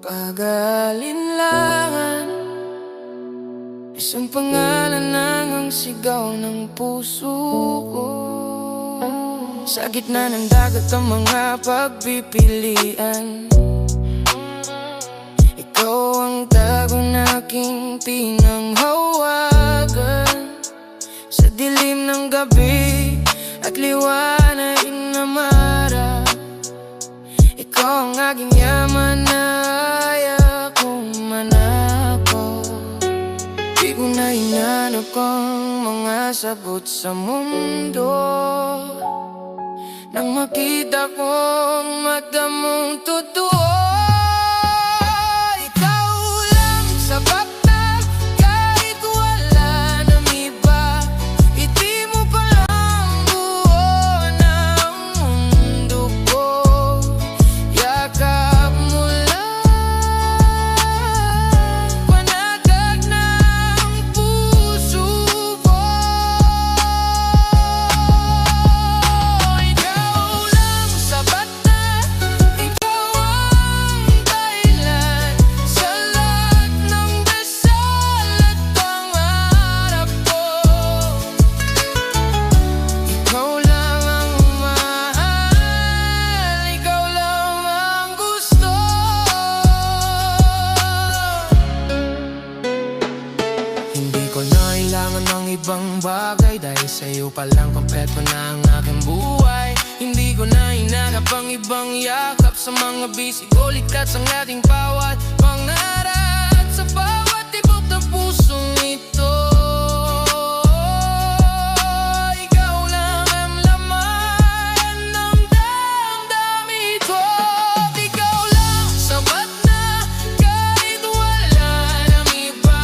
Pag-aalinlangan, isang pangalan lang ang sigaw ng puso ko. Sa gitna ng dagat ang mga pagpipilian, ikaw ang tago na aking pinanghawagan. Sa dilim ng gabi at liwanag na marap, ikaw ang aking yaman na ayaw kong manakaw. Di ko na hinanap ang mga sagot sa mundo nang makita kong mata mong totoo. Ikaw lang sapat na kahit wala nang iba. Iti mo palang buo ng mundo ko. Yakap mo lang panatag ng puso ko. Ibang bagay dahil sa'yo palang kompleto na ang aking buhay. Hindi ko na hinanap ang ibang yakap sa mga bisig o likat sa ating bawat pangarap. Sa bawat tibok ng pusong ito, ikaw lang ang laman ng damdamin ko. Ikaw lang sapat na kahit wala nang iba.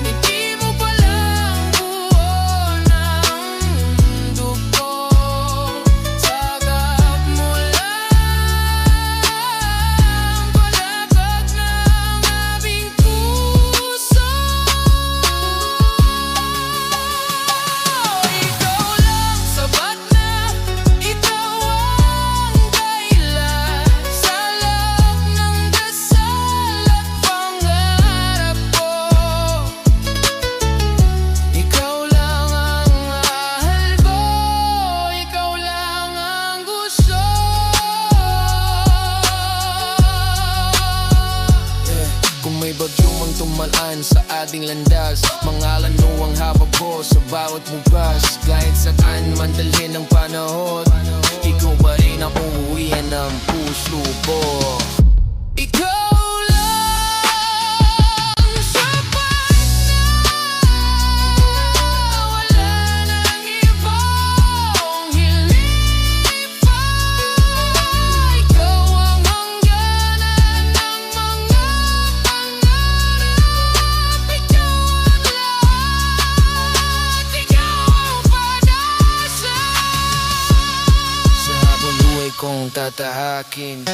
Hindi mo palang tumalaan sa ating landas. Mga lanuang hababo sa bawat bukas. Kahit saan man dalhin ng panahon, ikaw pa rin ang uuwian ng puso ko. Ikaw kung tatahakin.